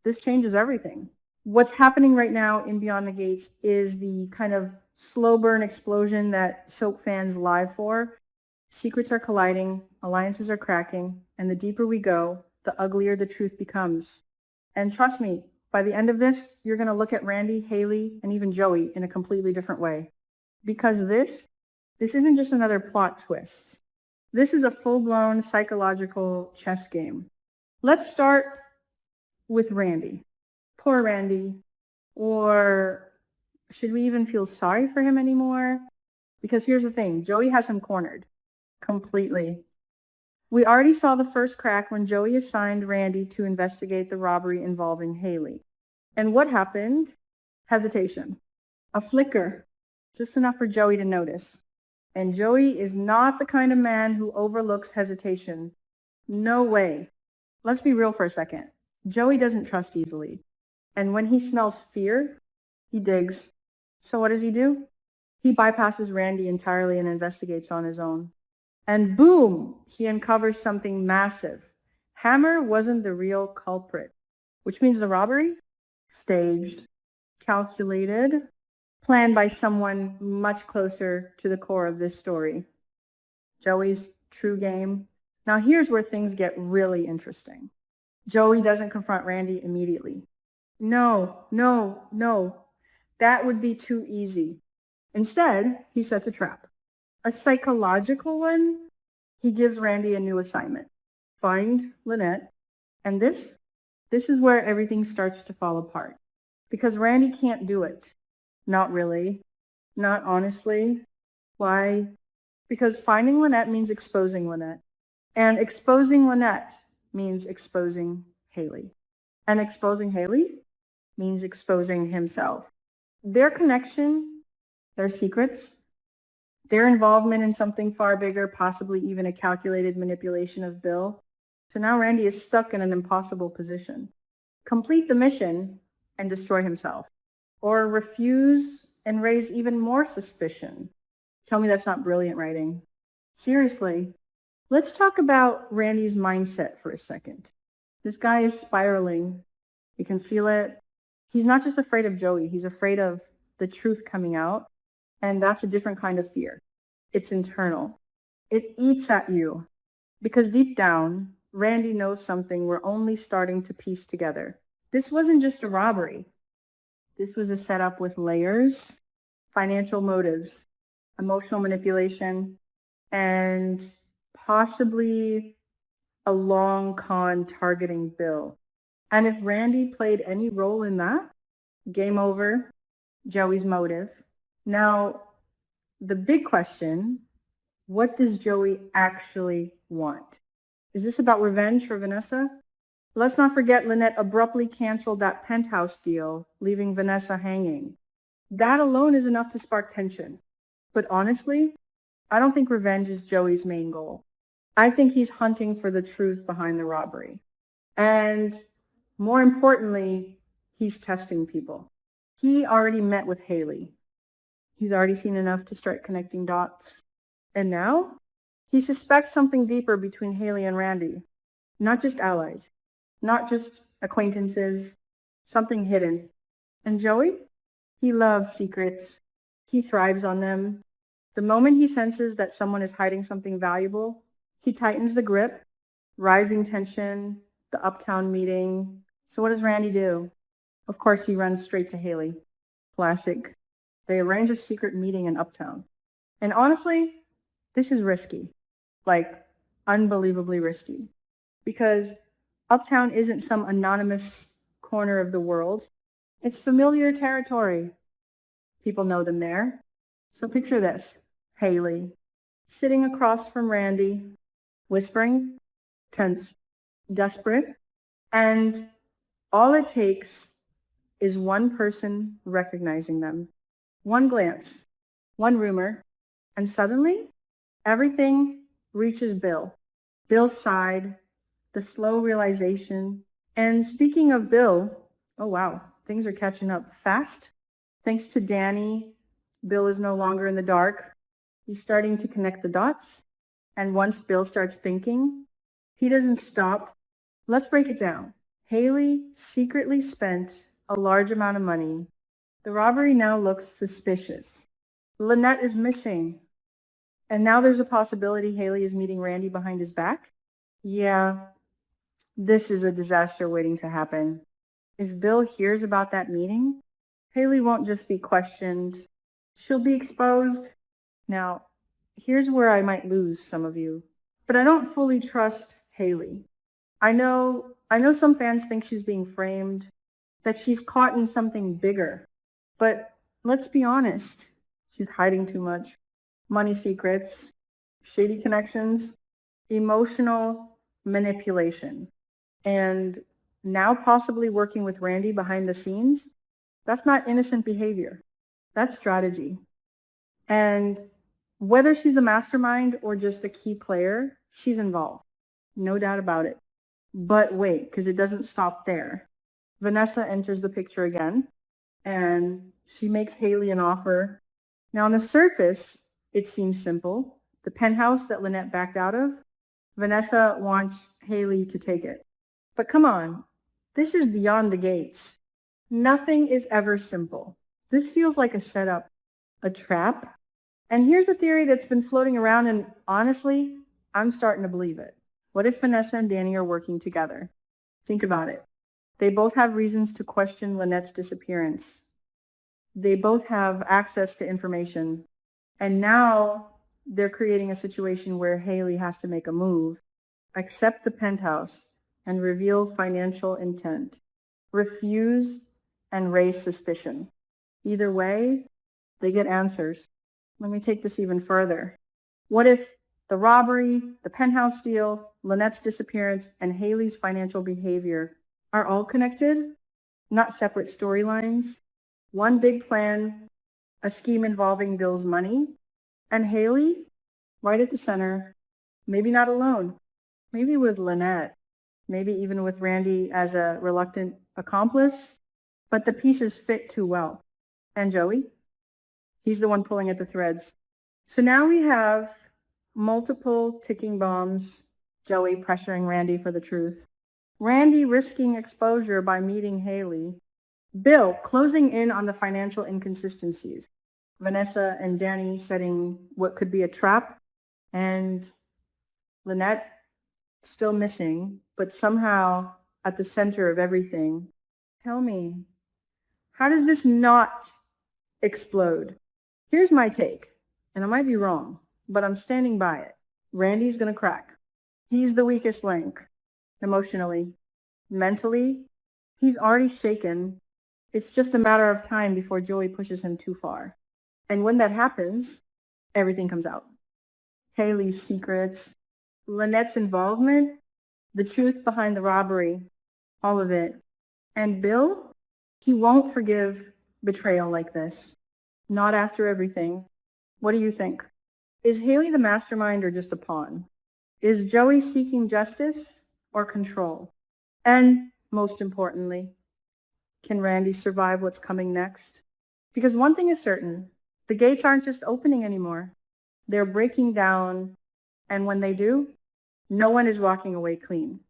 this changes everything. What's happening right now in Beyond the Gates is the kind of slow burn explosion that soap fans live for. Secrets are colliding, alliances are cracking, and the deeper we go, the uglier the truth becomes. And trust me, by the end of this, you're going to look at Randy, Hayley, and even Joey in a completely different way. Because this isn't just another plot twist. This is a full-blown psychological chess game. Let's start with Randy. Poor Randy. Or should we even feel sorry for him anymore? Because here's the thing, Joey has him cornered completely. We already saw the first crack when Joey assigned Randy to investigate the robbery involving Hayley. And what happened? Hesitation. A flicker. Just enough for Joey to notice. And Joey is not the kind of man who overlooks hesitation. No way. Let's be real for a second. Joey doesn't trust easily. And when he smells fear, he digs. So what does he do? He bypasses Randy entirely and investigates on his own. And boom, he uncovers something massive. Hammer wasn't the real culprit, which means the robbery? Staged, calculated, planned by someone much closer to the core of this story. Joey's true game. Now here's where things get really interesting. Joey doesn't confront Randy immediately. No. That would be too easy. Instead, he sets a trap. A psychological one. He gives Randy a new assignment. Find Lynette. And this is where everything starts to fall apart. Because Randy can't do it. Not really. Not honestly. Why? Because finding Lynette means exposing Lynette. And exposing Lynette means exposing Hayley. And exposing Hayley means exposing himself. Their connection, their secrets, their involvement in something far bigger, possibly even a calculated manipulation of Bill. So now Randy is stuck in an impossible position. Complete the mission and destroy himself. Or refuse and raise even more suspicion. Tell me that's not brilliant writing. Seriously, let's talk about Randy's mindset for a second. This guy is spiraling. You can feel it. He's not just afraid of Joey. He's afraid of the truth coming out. And that's a different kind of fear. It's internal. It eats at you. Because deep down, Randy knows something we're only starting to piece together. This wasn't just a robbery. This was a setup with layers, financial motives, emotional manipulation, and possibly a long con targeting Bill. And if Randy played any role in that, game over, Joey's motive. Now, the big question, what does Joey actually want? Is this about revenge for Vanessa? Let's not forget Lynette abruptly canceled that penthouse deal, leaving Vanessa hanging. That alone is enough to spark tension. But honestly, I don't think revenge is Joey's main goal. I think he's hunting for the truth behind the robbery. And more importantly, he's testing people. He already met with Hayley. He's already seen enough to start connecting dots. And now, he suspects something deeper between Hayley and Randy. Not just allies. Not just acquaintances. Something hidden. And Joey? He loves secrets. He thrives on them. The moment he senses that someone is hiding something valuable, he tightens the grip. Rising tension, the uptown meeting. So what does Randy do? Of course, he runs straight to Hayley. Classic. They arrange a secret meeting in Uptown. And honestly, this is risky. Like, unbelievably risky. Because Uptown isn't some anonymous corner of the world. It's familiar territory. People know them there. So picture this. Hayley, sitting across from Randy, whispering, tense, desperate. And all it takes is one person recognizing them. One glance, one rumor, and suddenly, everything reaches Bill. Bill's side, the slow realization. And speaking of Bill, oh wow, things are catching up fast. Thanks to Danny, Bill is no longer in the dark. He's starting to connect the dots. And once Bill starts thinking, he doesn't stop. Let's break it down. Hayley secretly spent a large amount of money. The robbery now looks suspicious. Lynette is missing. And now there's a possibility Hayley is meeting Randy behind his back? Yeah, this is a disaster waiting to happen. If Bill hears about that meeting, Hayley won't just be questioned, she'll be exposed. Now, here's where I might lose some of you, but I don't fully trust Hayley. I know some fans think she's being framed, that she's caught in something bigger. But let's be honest, she's hiding too much. Money secrets, shady connections, emotional manipulation, and now possibly working with Randy behind the scenes. That's not innocent behavior. That's strategy. And whether she's the mastermind or just a key player, she's involved. No doubt about it. But wait, because it doesn't stop there. Vanessa enters the picture again, and she makes Hayley an offer. Now, on the surface, it seems simple. The penthouse that Lynette backed out of, Vanessa wants Hayley to take it. But come on, this is beyond the gates. Nothing is ever simple. This feels like a setup, a trap. And here's a theory that's been floating around, and honestly, I'm starting to believe it. What if Vanessa and Danny are working together? Think about it. They both have reasons to question Lynette's disappearance. They both have access to information. And now they're creating a situation where Hayley has to make a move, accept the penthouse, and reveal financial intent. Refuse and raise suspicion. Either way, they get answers. Let me take this even further. What if the robbery, the penthouse deal, Lynette's disappearance, and Hayley's financial behavior are all connected, not separate storylines? One big plan, a scheme involving Bill's money, and Hayley right at the center, maybe not alone, maybe with Lynette, maybe even with Randy as a reluctant accomplice, but the pieces fit too well. And Joey? He's the one pulling at the threads. So now we have multiple ticking bombs, Joey pressuring Randy for the truth, Randy risking exposure by meeting Hayley, Bill closing in on the financial inconsistencies, Vanessa and Danny setting what could be a trap, and Lynette still missing, but somehow at the center of everything. Tell me, how does this not explode? Here's my take, and I might be wrong, but I'm standing by it. Randy's going to crack. He's the weakest link, emotionally, mentally. He's already shaken. It's just a matter of time before Joey pushes him too far. And when that happens, everything comes out. Hayley's secrets, Lynette's involvement, the truth behind the robbery, all of it. And Bill, he won't forgive betrayal like this. Not after everything. What do you think? Is Hayley the mastermind or just a pawn? Is Joey seeking justice or control? And most importantly, can Randy survive what's coming next? Because one thing is certain, the gates aren't just opening anymore. They're breaking down, and when they do, no one is walking away clean.